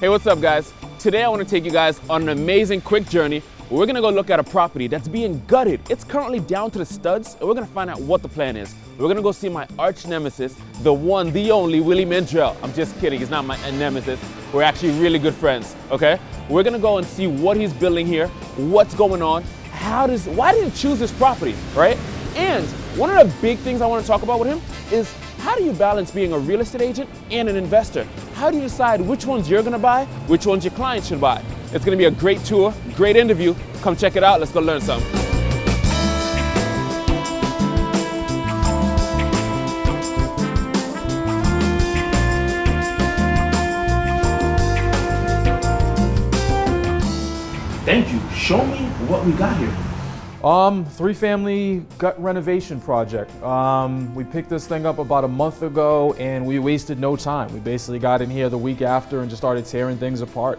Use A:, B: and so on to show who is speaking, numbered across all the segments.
A: Hey, what's up guys? Today I want to take you guys on an amazing quick journey. We're gonna go look at a property that's being gutted. It's currently down to the studs, and we're gonna find out what the plan is. We're gonna go see my arch nemesis, the one, the only Willie Mandrell. I'm just kidding, he's not my nemesis. We're actually really good friends, okay? We're gonna go and see what he's building here, what's going on, why did he choose this property, right? And one of the big things I wanna talk about with him is how do you balance being a real estate agent and an investor? How do you decide which ones you're gonna buy, which ones your clients should buy? It's gonna be a great tour, great interview. Come check it out, let's go learn something. Thank you, show me what we got here.
B: 3-family gut renovation project. We picked this thing up about a month ago and we wasted no time. We basically got in here the week after and just started tearing things apart.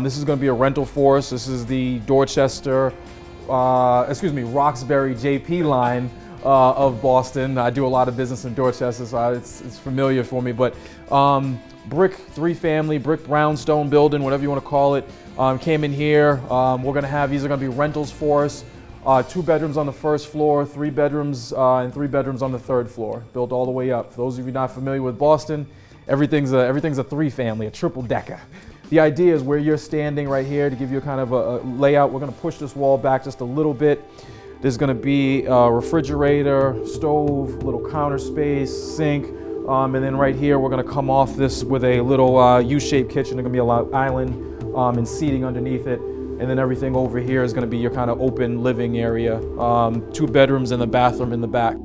B: This is going to be a rental for us. This is the Roxbury JP line of Boston. I do a lot of business in Dorchester, so it's familiar for me. But brick 3-family, brick brownstone building, whatever you want to call it, came in here. These are going to be rentals for us. 2 bedrooms on the first floor, 3 bedrooms and 3 bedrooms on the third floor, built all the way up. For those of you not familiar with Boston, everything's a 3-family, a triple decker. The idea is where you're standing right here, to give you a kind of a layout. We're going to push this wall back just a little bit. There's going to be a refrigerator, stove, little counter space, sink, and then right here we're going to come off this with a little U-shaped kitchen. There's going to be a lot of island and seating underneath it. And then everything over here is going to be your kind of open living area. 2 bedrooms and the bathroom in the back.
A: You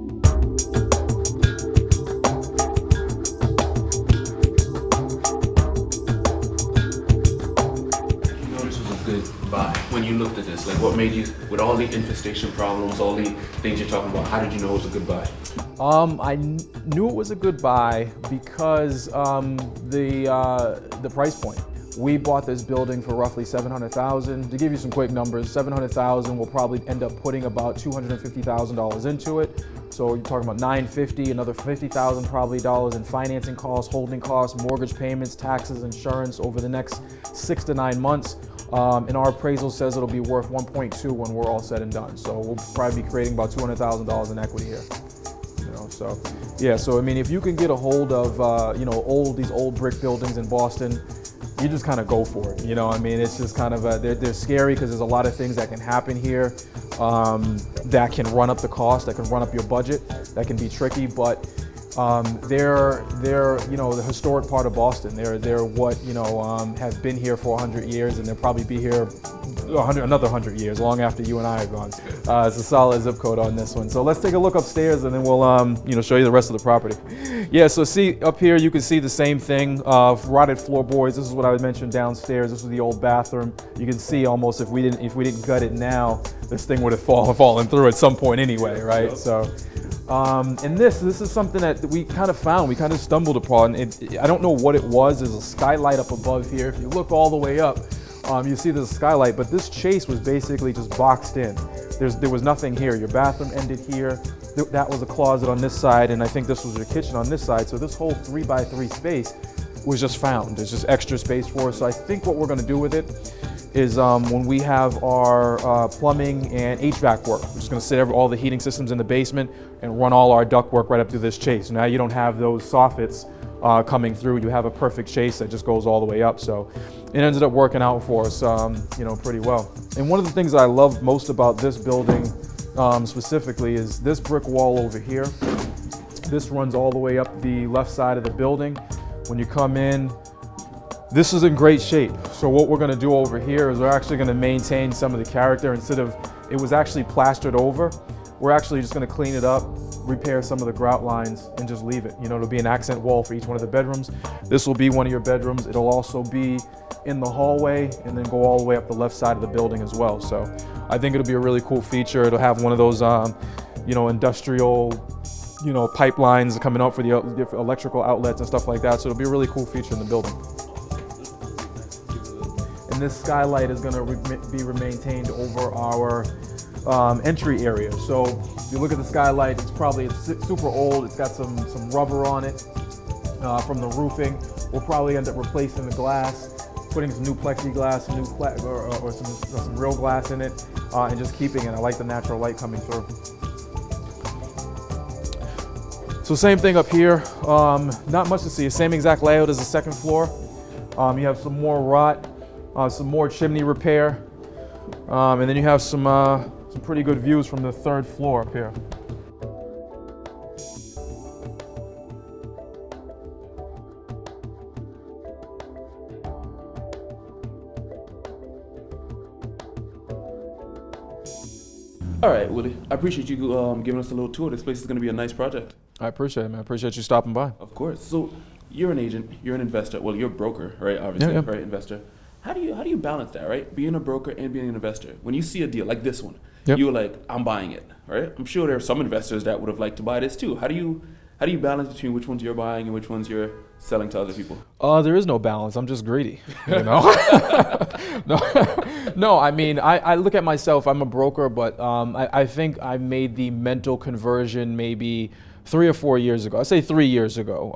A: know this was a good buy when you looked at this. Like, what made you, with all the infestation problems, all the things you're talking about, how did you know it was a good buy?
B: I knew it was a good buy because the price point. We bought this building for roughly $700,000. To give you some quick numbers, $700,000 will probably end up putting about $250,000 into it. So you're talking about $950,000, another $50,000 probably in financing costs, holding costs, mortgage payments, taxes, insurance over the next 6 to 9 months. And our appraisal says it'll be worth 1.2 when we're all said and done. So we'll probably be creating about $200,000 in equity here. So yeah. So I mean, if you can get a hold of these old brick buildings in Boston, you just kind of go for it. I mean, it's just kind of they're scary because there's a lot of things that can happen here that can run up the cost, that can run up your budget, that can be tricky. But they're the historic part of Boston. They're what have been here for 100 years, and they'll probably be here another 100 years, long after you and I are gone. It's a solid zip code on this one. So let's take a look upstairs, and then we'll show you the rest of the property. Yeah, so see up here, you can see the same thing, rotted floorboards. This is what I would mention downstairs. This is the old bathroom. You can see almost if we didn't gut it now, this thing would have fallen through at some point anyway, right? So. And this is something that we kind of found, we kind of stumbled upon. I don't know what it was. There's a skylight up above here. If you look all the way up, you see there's a skylight, but this chase was basically just boxed in. There was nothing here. Your bathroom ended here. That was a closet on this side, and I think this was your kitchen on this side. So this whole 3x3 space was just found. There's just extra space for us. So I think what we're gonna do with it is when we have our plumbing and HVAC work, we're just gonna sit all the heating systems in the basement and run all our duct work right up through this chase. Now you don't have those soffits coming through. You have a perfect chase that just goes all the way up. So it ended up working out for us, pretty well. And one of the things I love most about this building specifically is this brick wall over here. This runs all the way up the left side of the building. When you come in, this is in great shape. So what we're gonna do over here is we're actually gonna maintain some of the character. Instead of, it was actually plastered over, we're actually just gonna clean it up, repair some of the grout lines, and just leave it. It'll be an accent wall for each one of the bedrooms. This will be one of your bedrooms. It'll also be in the hallway and then go all the way up the left side of the building as well. So I think it'll be a really cool feature. It'll have one of those, industrial, pipelines coming out for the electrical outlets and stuff like that. So it'll be a really cool feature in the building. And this skylight is going to be maintained over our entry area. So if you look at the skylight, it's super old. It's got some rubber on it from the roofing. We'll probably end up replacing the glass. putting some new plexiglass, some new or some real glass in it, and just keeping it. I like the natural light coming through. So same thing up here, not much to see. Same exact layout as the second floor. You have some more rot, some more chimney repair, and then you have some pretty good views from the third floor up here.
A: All right, Willie, I appreciate you giving us a little tour. This place is going to be a nice project.
B: I appreciate it, man. I appreciate you stopping by.
A: Of course. So you're an agent, you're an investor. Well, you're a broker, right? Obviously,
B: Yeah.
A: right? Investor. How do you balance that, right? Being a broker and being an investor. When you see a deal like this one,
B: Yep.
A: you were like, I'm buying it, right? I'm sure there are some investors that would have liked to buy this too. How do you balance between which ones you're buying and which ones you're selling to other people?
B: There is no balance. I'm just greedy, you know? No, I mean, I look at myself, I'm a broker, but I think I made the mental conversion maybe 3 or 4 years ago. I say 3 years ago.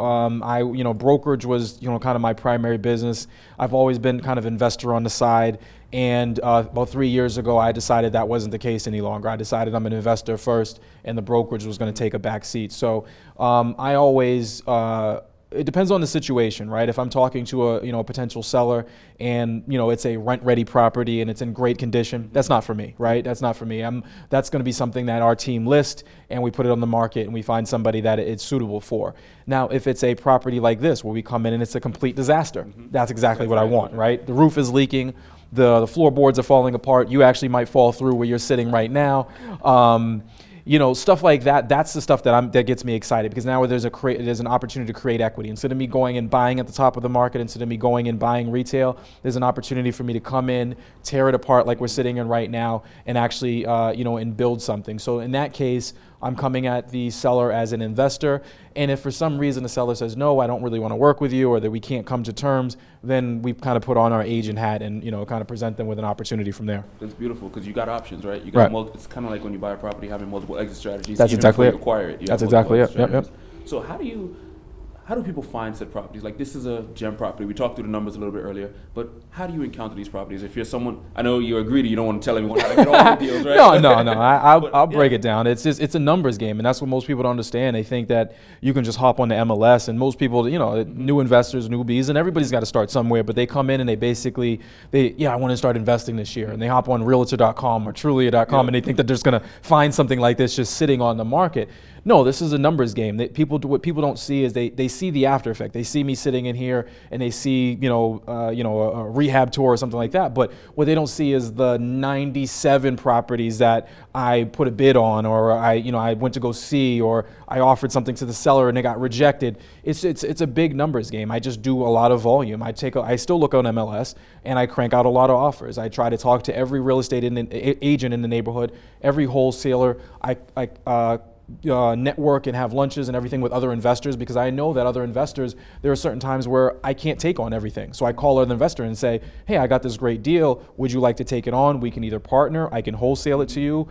B: Brokerage was, kind of my primary business. I've always been kind of investor on the side. And about 3 years ago, I decided that wasn't the case any longer. I decided I'm an investor first, and the brokerage was going to take a back seat. So I always, it depends on the situation, right? If I'm talking to a potential seller and it's a rent-ready property and it's in great condition, that's not for me, right? That's not for me. That's going to be something that our team lists and we put it on the market and we find somebody that it's suitable for. Now, if it's a property like this where we come in and it's a complete disaster, that's exactly what I want, right? The roof is leaking. The floorboards are falling apart. You actually might fall through where you're sitting right now. Stuff like that. That's the stuff that gets me excited, because now there's an opportunity to create equity. Instead of me going and buying at the top of the market, instead of me going and buying retail, there's an opportunity for me to come in, tear it apart like we're sitting in right now, and actually, and build something. So in that case, I'm coming at the seller as an investor. And if for some reason the seller says, no, I don't really want to work with you, or that we can't come to terms, then we kind of put on our agent hat and, kind of present them with an opportunity from there.
A: That's beautiful, because you got options, right? You got
B: Right.
A: It's kind of like when you buy a property, having multiple exit strategies.
B: That's
A: even
B: exactly
A: before
B: it.
A: you acquire it.
B: That's exactly it. Yep.
A: So how do people find said properties? Like, this is a gem property. We talked through the numbers a little bit earlier, but how do you encounter these properties? If you're someone, I know you're greedy, you don't want to tell everyone how to get all the deals, right?
B: No. I'll break it down. It's a numbers game, and that's what most people don't understand. They think that you can just hop on the MLS, and most people, new investors, newbies, and everybody's got to start somewhere, but they come in and I want to start investing this year, and they hop on Realtor.com or Trulia.com, and they think that they're just going to find something like this just sitting on the market. No, this is a numbers game. What people don't see is they see the after effect. They see me sitting in here and they see a rehab tour or something like that. But what they don't see is the 97 properties that I put a bid on, or I went to go see, or I offered something to the seller and it got rejected. It's a big numbers game. I just do a lot of volume. I still look on MLS and I crank out a lot of offers. I try to talk to every real estate agent in the neighborhood, every wholesaler. I network and have lunches and everything with other investors, because I know that other investors, there are certain times where I can't take on everything. So I call an investor and say, hey, I got this great deal. Would you like to take it on? We can either partner, I can wholesale it to you,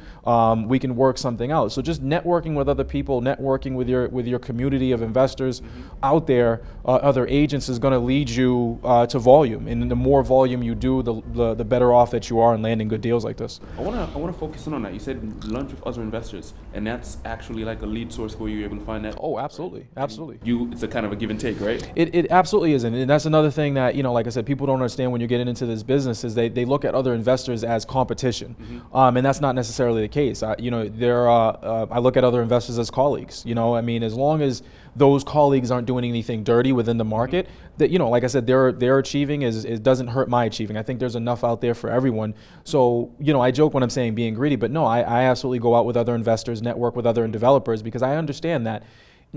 B: we can work something out. So just networking with other people, networking with your community of investors out there, other agents, is going to lead you to volume. And the more volume you do, the better off that you are in landing good deals like this.
A: I want to focus in on that. You said lunch with other investors, and that's actually like a lead source for you. You're able to find that.
B: Oh, absolutely.
A: It's a kind of a give and take, right?
B: It absolutely isn't. And that's another thing that, like I said, people don't understand when you're getting into this business, is they look at other investors as competition. And that's not necessarily the case. I look at other investors as colleagues. As long as those colleagues aren't doing anything dirty within the market, that, like I said, they're achieving it doesn't hurt my achieving. I think there's enough out there for everyone. So, I joke when I'm saying being greedy, but no, I absolutely go out with other investors, network with other developers, because I understand that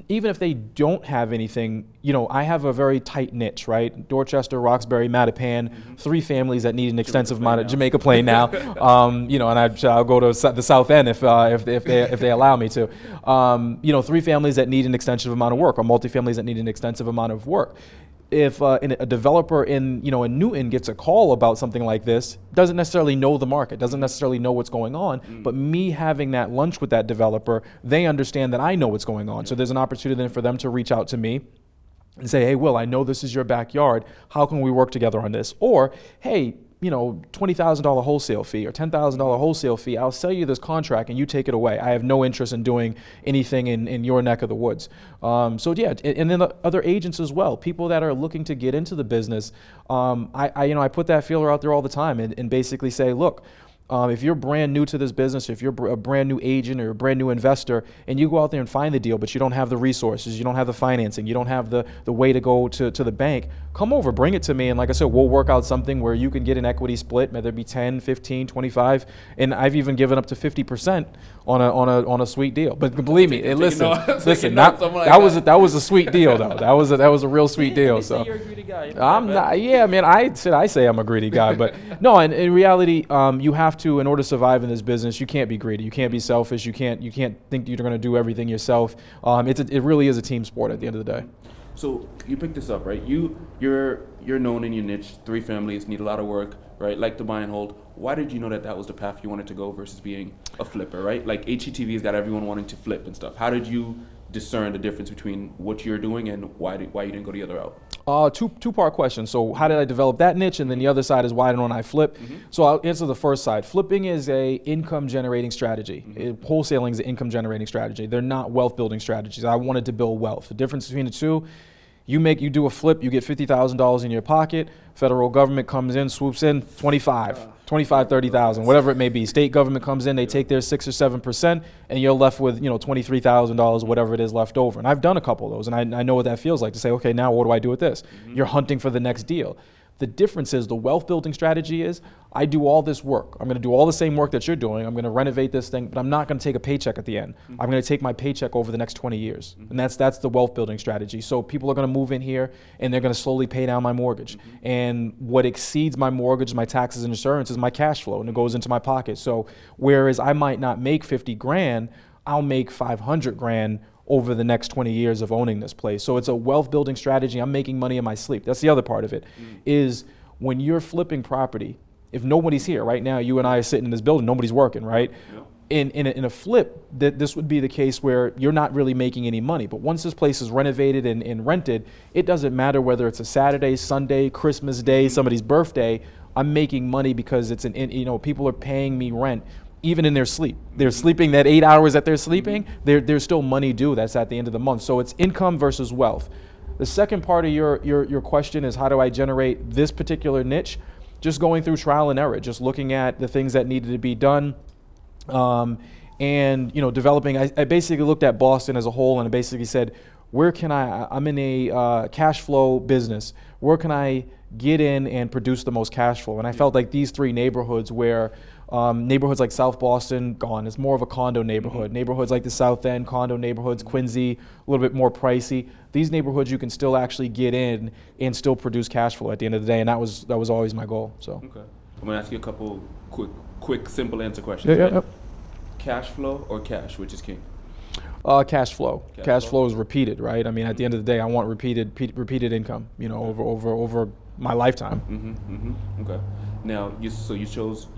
B: even if they don't have anything, I have a very tight niche, right? Dorchester, Roxbury, Mattapan, 3 families that need an extensive amount of Jamaica Plain now, and I'll go to the South End if they allow me to. 3 families that need an extensive amount of work, or multifamilies that need an extensive amount of work. If a developer in Newton gets a call about something like this, doesn't necessarily know the market, doesn't necessarily know what's going on, but me having that lunch with that developer, they understand that I know what's going on. So there's an opportunity then for them to reach out to me, and say, hey, Will, I know this is your backyard. How can we work together on this? Or, hey, $20,000 wholesale fee or $10,000 wholesale fee. I'll sell you this contract and you take it away. I have no interest in doing anything in your neck of the woods. So yeah, and then other agents as well, people that are looking to get into the business. I put that feeler out there all the time and basically say, look, if you're brand new to this business, if you're a brand new agent or a brand new investor, and you go out there and find the deal, but you don't have the resources, you don't have the financing, you don't have the way to go to the bank, come over, bring it to me. And like I said, we'll work out something where you can get an equity split, whether it be 10, 15, 25, and I've even given up to 50% on a sweet deal. But believe me, that was a sweet deal though. That was a real sweet deal. So
A: you're a greedy guy.
B: I'm not. Yeah, man. I say I'm a greedy guy, but no. And in reality, you have to, in order to survive in this business, you can't be greedy. You can't be selfish. You can't think you're going to do everything yourself. It really is a team sport at the end of the day.
A: So you picked this up, right? You're known in your niche. 3 families need a lot of work, right? Like to buy and hold. Why did you know that was the path you wanted to go versus being a flipper, right? Like HGTV's got everyone wanting to flip and stuff. How did you discern the difference between what you're doing and why you didn't go the other route?
B: Two-part question. So how did I develop that niche? And then the other side is why don't I flip? Mm-hmm. So I'll answer the first side. Flipping is a income generating strategy. Mm-hmm. Wholesaling is an income generating strategy. They're not wealth building strategies. I wanted to build wealth. The difference between the two, you do a flip, you get $50,000 in your pocket. Federal government comes in, swoops in, 30,000, whatever it may be. State government comes in, they take their 6 or 7%, and you're left with $23,000, whatever it is left over. And I've done a couple of those, and I know what that feels like to say, okay, now what do I do with this? Mm-hmm. You're hunting for the next deal. The difference is the wealth building strategy is I do all this work. I'm going to do all the same work that you're doing. I'm going to renovate this thing, but I'm not going to take a paycheck at the end. Mm-hmm. I'm going to take my paycheck over the next 20 years. Mm-hmm. And that's the wealth building strategy. So people are going to move in here and they're going to slowly pay down my mortgage. Mm-hmm. And what exceeds my mortgage, my taxes and insurance is my cash flow, and it goes into my pocket. So whereas I might not make 50 grand, I'll make 500 grand over the next 20 years of owning this place. So it's a wealth building strategy. I'm making money in my sleep. That's the other part of it, is when you're flipping property, if nobody's here right now, you and I are sitting in this building, nobody's working, right? Yeah. In a flip, this would be the case where you're not really making any money. But once this place is renovated and rented, it doesn't matter whether it's a Saturday, Sunday, Christmas Day, somebody's birthday, I'm making money because people are paying me rent. Even in their sleep, they're sleeping that 8 hours that they're sleeping, there's still money due that's at the end of the month. So it's income versus wealth. The second part of your question is how do I generate this particular niche? Just going through trial and error, just looking at the things that needed to be done, and developing. I basically looked at Boston as a whole, and I basically said, where can I'm in a cash flow business. Where can I get in and produce the most cash flow? And I felt like these 3 neighborhoods where neighborhoods like South Boston, gone. It's more of a condo neighborhood. Mm-hmm. Neighborhoods like the South End, condo neighborhoods, Quincy, a little bit more pricey. These neighborhoods you can still actually get in and still produce cash flow at the end of the day, and that was always my goal. So. Okay.
A: I'm gonna ask you a couple quick, simple answer questions. Yeah, right? Yep. Cash flow or cash, which is king?
B: Cash flow. Cash flow is repeated, right? I mean, at the end of the day, I want repeated income, over my lifetime.
A: Mm-hmm, mm-hmm. Okay. Now,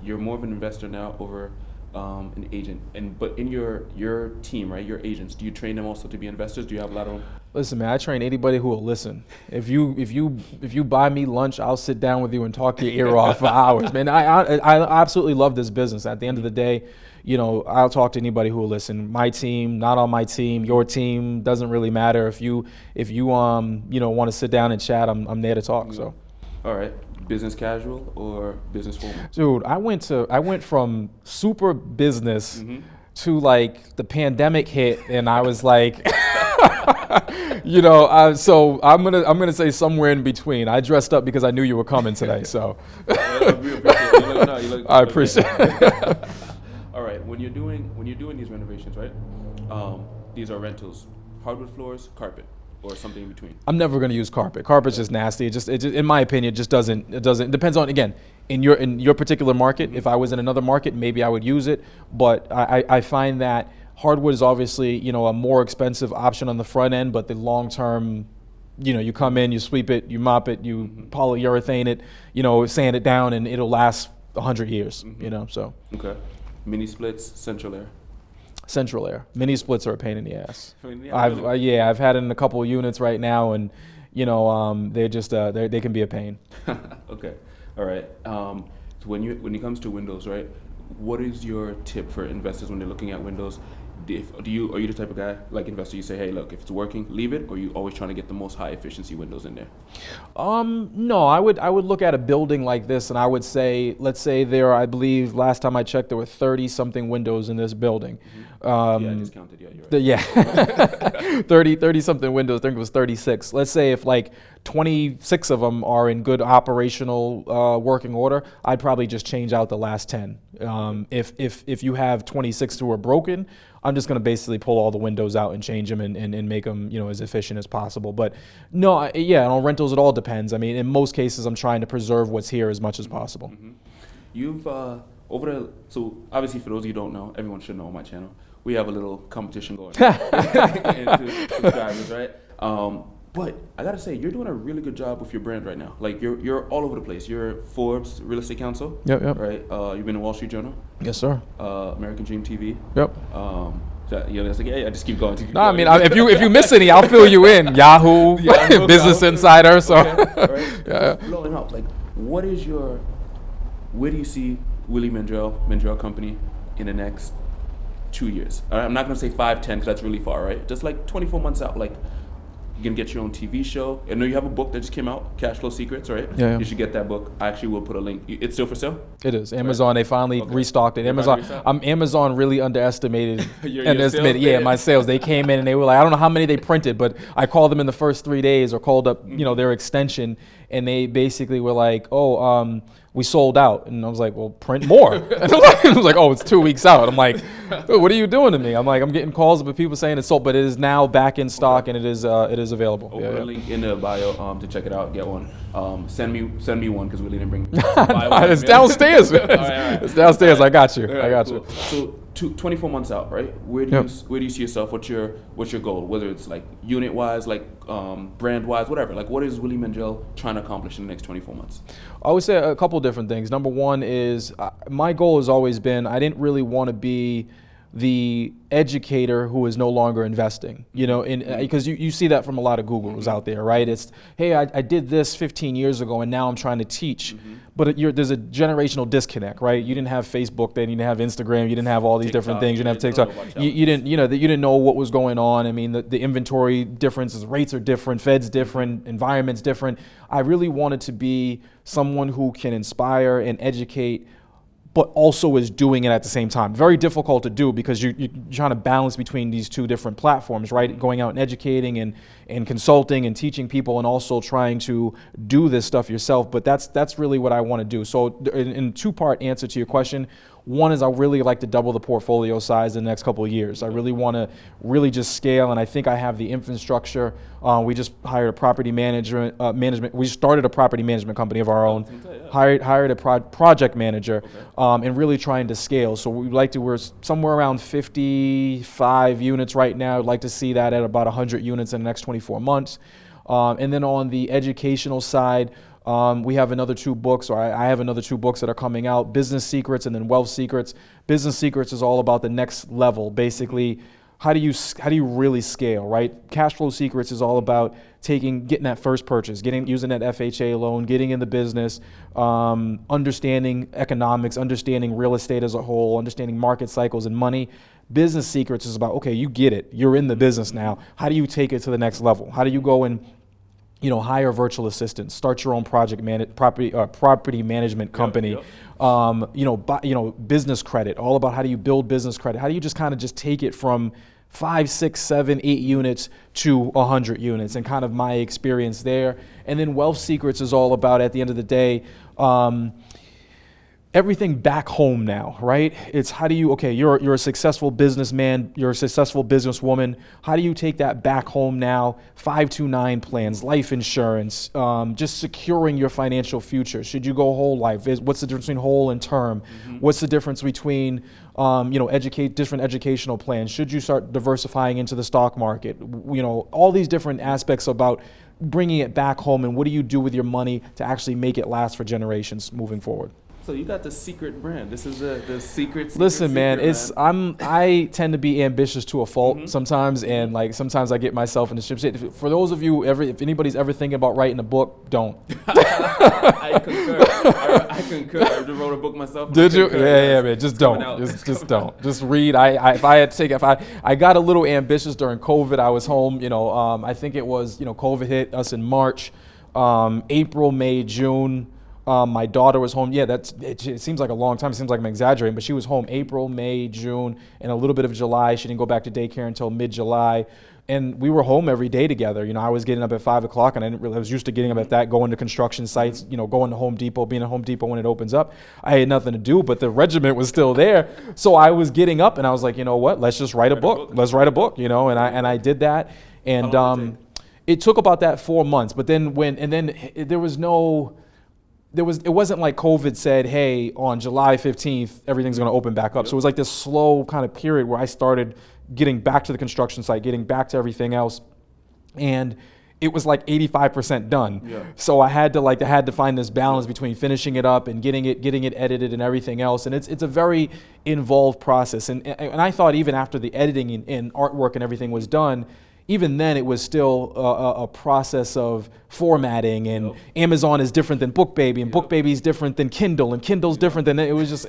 A: you're more of an investor now over an agent, but in your team, right? Your agents, do you train them also to be investors? Do you have a lot of them?
B: Listen, man, I train anybody who will listen. If you buy me lunch, I'll sit down with you and talk your ear off for hours, man. I absolutely love this business. At the end of the day, I'll talk to anybody who will listen. My team, not on my team, your team, doesn't really matter. If you want to sit down and chat, I'm there to talk. Mm-hmm. So.
A: All right. Business casual or business formal?
B: Dude, I went from super business to like the pandemic hit, and I was like, so I'm gonna say somewhere in between. I dressed up because I knew you were coming today, so I appreciate it.
A: All right, when you're doing these renovations, right? These are rentals, hardwood floors, carpet, or something in between? I'm
B: never going to use carpet. Carpet's just nasty. It just, in my opinion, it doesn't. It depends on, again, in your particular market. Mm-hmm. If I was in another market, maybe I would use it. But I find that hardwood is obviously, a more expensive option on the front end, but the long term, you come in, you sweep it, you mop it, you polyurethane it, sand it down, and it'll last 100 years. So. Okay.
A: Mini splits, central air.
B: Central air. Mini splits are a pain in the ass. I've had it in a couple of units right now, and they're just they can be a pain.
A: Okay, all right. So when it comes to windows, right? What is your tip for investors when they're looking at windows? Are you the type of guy, like investor, you say, hey, look, if it's working, leave it, or are you always trying to get the most high efficiency windows in there?
B: No, I would look at a building like this and I would say, let's say I believe last time I checked, there were 30 something windows in this building.
A: Mm-hmm. Yeah, I just counted, you're right.
B: 30 something windows, I think it was 36. Let's say if like 26 of them are in good operational working order, I'd probably just change out the last 10. If you have 26 who are broken, I'm just going to basically pull all the windows out and change them and make them, as efficient as possible. But no, on rentals, it all depends. I mean, in most cases, I'm trying to preserve what's here as much as possible.
A: Mm-hmm. You've, so obviously for those of you who don't know, everyone should know on my channel, we have a little competition going into subscribers, right? But I gotta say, you're doing a really good job with your brand right now. Like you're all over the place. You're Forbes Real Estate Council.
B: Yep.
A: Right. You've been in Wall Street Journal.
B: Yes, sir.
A: American Dream TV.
B: Yep.
A: It's like, I just keep going.
B: I mean, if you miss any, I'll fill you in. Yahoo, Business Insider. So.
A: Okay. All right. Yeah. Blowing up. Like, where do you see Willie Mandrell Company in the next 2 years? I'm not gonna say 5, 10, because that's really far, right? Just like 24 months out, like. You can get your own TV show. I know you have a book that just came out, Cashflow Secrets, right?
B: Yeah.
A: You should get that book. I actually will put a link. It's still for sale?
B: It is. Amazon, They finally restocked it. Amazon really underestimated. My sales. They came in and they were like, I don't know how many they printed, but I called them in the first 3 days or called up, their extension, and they basically were like, we sold out. And I was like, well, print more. And I was like, it's 2 weeks out. I'm like, what are you doing to me? I'm like, I'm getting calls with people saying it's sold, but it is now back in stock and it is available.
A: Put a link in the bio to check it out, get one. Send me one because we didn't bring
B: it's downstairs. It's downstairs. I got you. You.
A: So 24 months out, right? Where do you see yourself? What's your goal? Whether it's like unit wise, like brand wise, whatever. Like, what is Willie Mandrell trying to accomplish in the next 24 months?
B: I would say a couple different things. Number one is my goal has always been, I didn't really want to be the educator who is no longer investing, because you see that from a lot of Googles out there, right? It's, hey, I did this 15 years ago and now I'm trying to teach, but there's a generational disconnect, right? You didn't have Facebook then, you didn't have Instagram, you didn't have all these different things, you didn't have TikTok, you didn't know what was going on. I mean, the inventory differences, rates are different, Fed's different, environment's different. I really wanted to be someone who can inspire and educate, but also is doing it at the same time. Very difficult to do because you're trying to balance between these two different platforms, right? Going out and educating and consulting and teaching people and also trying to do this stuff yourself. But that's really what I want to do. So in two-part answer to your question, one is I really like to double the portfolio size in the next couple of years. I really want to really just scale, and I think I have the infrastructure. We just hired a property management. We started a property management company of our own. Hired a project manager, and really trying to scale. So we're somewhere around 55 units right now. I'd like to see that at about 100 units in the next 24 months. And then on the educational side, we have another 2 books, or I have another 2 books that are coming out, Business Secrets and then Wealth Secrets. Business Secrets is all about the next level. Basically, how do you really scale, right? Cashflow Secrets is all about getting that first purchase, using that FHA loan, getting in the business, understanding economics, understanding real estate as a whole, understanding market cycles and money. Business Secrets is about, okay, you get it, you're in the business now. How do you take it to the next level? How do you go and hire virtual assistants, start your own property management company, business credit, all about how do you build business credit? How do you just kind of just take it from 5, 6, 7, 8 units to 100 units, and kind of my experience there. And then Wealth Secrets is all about, at the end of the day, everything back home now, right? It's how do you, you're a successful businessman, you're a successful businesswoman. How do you take that back home now? 529 plans, life insurance, just securing your financial future. Should you go whole life? What's the difference between whole and term? Mm-hmm. What's the difference between, different educational plans? Should you start diversifying into the stock market? All these different aspects about bringing it back home, and what do you do with your money to actually make it last for generations moving forward?
A: So you got the secret brand. This is the secret.
B: Listen, man,
A: man.
B: I tend to be ambitious to a fault sometimes, and like sometimes I get myself in the shit. For those of you if anybody's ever thinking about writing a book, don't.
A: I concur. I concur. I just wrote a book myself.
B: Did you? Yeah, man. Just don't. Just don't. Just read. I got a little ambitious during COVID. I was home. I think it was COVID hit us in March, April, May, June. My daughter was home. Yeah, it seems like a long time. It seems like I'm exaggerating, but she was home April, May, June, and a little bit of July. She didn't go back to daycare until mid-July. And we were home every day together. I was getting up at 5 o'clock, and I was used to getting up at that, going to construction sites, going to Home Depot, being at Home Depot when it opens up. I had nothing to do, but the regiment was still there. So I was getting up, and I was like, you know what? Let's just write a book. Let's write a book, and I did that. And it took about that 4 months. But then it wasn't like COVID said, hey, on July 15th, everything's going to open back up. So it was like this slow kind of period where I started getting back to the construction site, getting back to everything else. And it was like 85% done. Yeah. So I had to find this balance between finishing it up and getting it edited and everything else. And it's a very involved process. And I thought even after the editing and artwork and everything was done, even then it was still a process of formatting, and Amazon is different than BookBaby, and BookBaby is different than Kindle, and Kindle's different than it's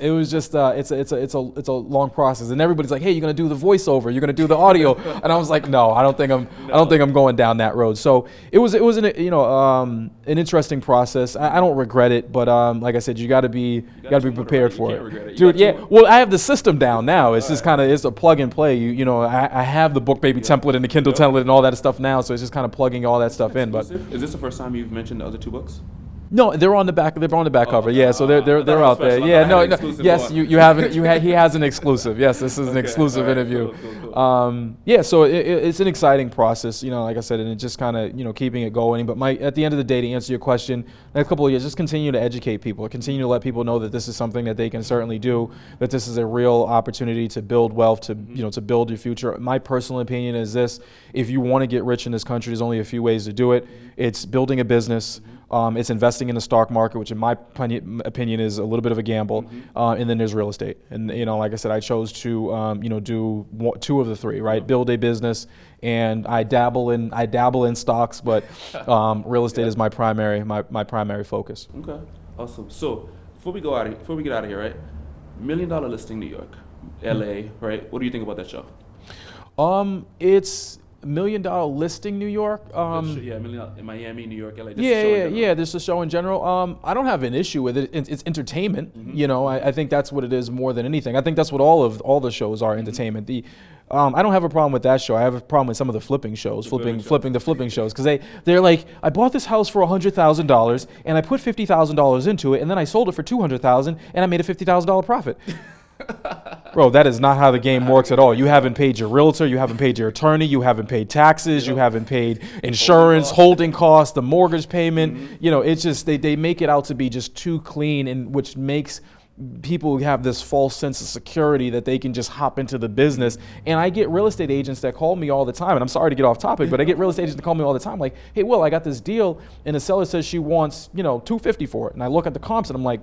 B: a long process. And everybody's like, hey, you're gonna do the voiceover, you're gonna do the audio, and I was like, no, I don't think I'm going down that road. So it was an interesting process. I don't regret it, but like I said, you gotta be prepared for it, dude. Yeah, well, I have the system down now. It's just kind of it's a plug and play. I have the BookBaby template and the Kindle template and all that stuff now, so it's just kind of plugging all that stuff in. But
A: is this the first time you've mentioned the other two books?
B: No, they're on the back. They're on the back cover. Yeah, so they're out there. Yeah, no. Yes, you haven't. He has an exclusive. Yes, this is an exclusive interview. Cool. Yeah, so it's an exciting process. Like I said, and it's just kind of keeping it going. But at the end of the day, to answer your question, next couple of years, just continue to educate people. Continue to let people know that this is something that they can certainly do. That this is a real opportunity to build wealth, to build your future. My personal opinion is this: if you want to get rich in this country, there's only a few ways to do it. It's building a business. It's investing in the stock market, which in my opinion is a little bit of a gamble, and then there's real estate. And like I said, I chose to do two of the three, right? Build a business, and I dabble in stocks, but real estate is my primary focus. Okay,
A: awesome. So before we get out of here, right? $1 Million Listing New York, LA, right? What do you think about that show?
B: It's $1 Million Listing New York.
A: In Miami, New York, LA.
B: This is a show in general. I don't have an issue with it. It's entertainment. I think that's what it is more than anything. I think that's what all the shows are, entertainment. I don't have a problem with that show. I have a problem with some of the flipping shows, flipping shows, because they're like, I bought this house for $100,000 and I put $50,000 into it, and then I sold it for $200,000 and I made a $50,000 profit. Bro, that is not how the game works at all. You haven't paid your realtor, you haven't paid your attorney, you haven't paid taxes, you haven't paid insurance, holding costs, the mortgage payment. It's just they make it out to be just too clean, and which makes people have this false sense of security that they can just hop into the business. And I get real estate agents that call me all the time, and I'm sorry to get off topic, but I get real estate agents that call me all the time like, hey, Will, I got this deal, and the seller says she wants $250 for it. And I look at the comps and I'm like,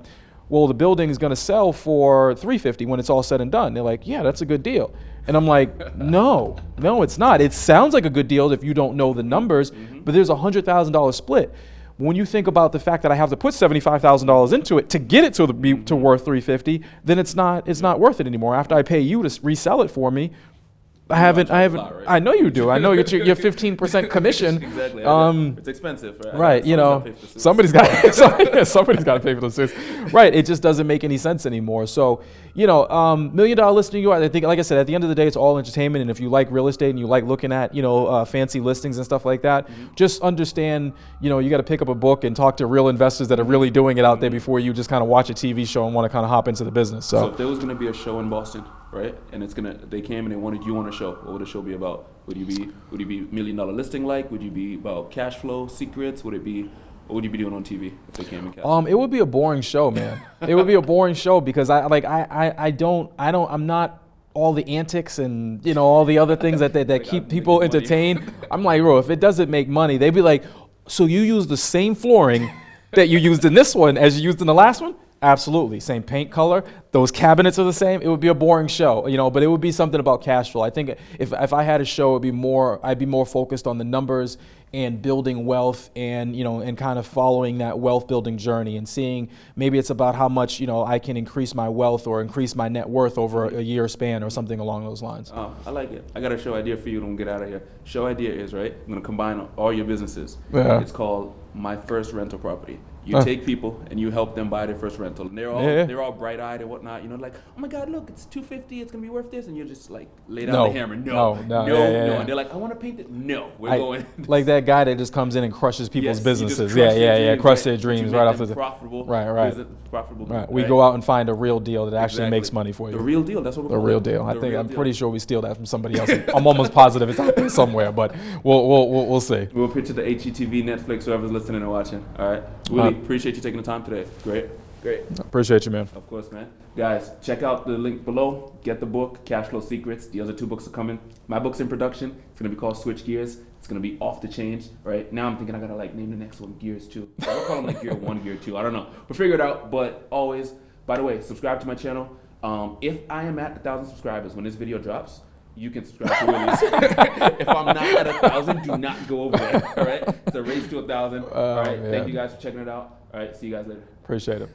B: well, the building is going to sell for $350 when it's all said and done. They're like, yeah, that's a good deal. And I'm like, no, it's not. It sounds like a good deal if you don't know the numbers, but there's a $100,000 split. When you think about the fact that I have to put $75,000 into it to get it to worth $350, then it's not worth it anymore. After I pay you to resell it for me, I haven't. Lot, right? I know you do. I know your 15% commission.
A: Exactly. It's expensive,
B: right? Somebody's got to pay for those suits. Right. It just doesn't make any sense anymore. So, $1 Million Listing, I think, like I said, at the end of the day, it's all entertainment. And if you like real estate and you like looking at, fancy listings and stuff like that, just understand, you got to pick up a book and talk to real investors that are really doing it out there before you just kind of watch a TV show and want to kind of hop into the business.
A: So if there was going to be a show in Boston, right, and they came and they wanted you on a show, what would the show be about? Would you be $1 Million Listing like? Would you be about Cashflow Secrets? What would you be doing on TV if they came and cast?
B: It would be a boring show, man. It would be a boring show because I'm not all the antics and all the other things that keep people entertained. I'm like, bro, if it doesn't make money, they'd be like, so you use the same flooring that you used in this one as you used in the last one? Absolutely, same paint color. Those cabinets are the same. It would be a boring show, you know, but it would be something about cash flow. I think if I had a show, I'd be more focused on the numbers and building wealth, and you know, and kind of following that wealth building journey and seeing maybe it's about how much, you know, I can increase my wealth or increase my net worth over a year span or something along those lines.
A: Oh, I like it. I got a show idea for you when we get out of here. Show idea is, right, I'm gonna combine all your businesses.
B: Yeah.
A: It's called My First Rental Property. You take people and you help them buy their first rental, and they're all bright-eyed and whatnot. You know, like, oh my God, look, it's $250. It's gonna be worth this, and you're just like, lay down the hammer. No. And they're like, I want to paint it. No, we're going.
B: Like that guy that just comes in and crushes people's businesses. Crush their dreams right off the
A: profitable.
B: Right.
A: Profitable.
B: Right. We go out and find a real deal that actually makes money for you.
A: The real deal. That's what we're
B: the real deal. I'm pretty sure we steal that from somebody else. I'm almost positive it's out there somewhere, but we'll see.
A: We'll pitch it to HGTV, Netflix, whoever's listening and watching. All right. Willie, appreciate you taking the time today. Great.
B: Appreciate you, man.
A: Of course, man. Guys, check out the link below. Get the book, Cashflow Secrets. The other 2 books are coming. My book's in production. It's going to be called Switch Gears. It's going to be off the change, right? Now I'm thinking I got to like name the next one Gears 2. I'll call them like Gear 1, Gear 2. I don't know. We'll figure it out. But always, by the way, subscribe to my channel. If I am at 1,000 subscribers when this video drops, you can subscribe to Willie's. If I'm not at 1,000, do not go over there. All right? It's a race to 1,000. All right.
B: Man.
A: Thank you guys for checking it out. All right. See you guys later.
B: Appreciate it.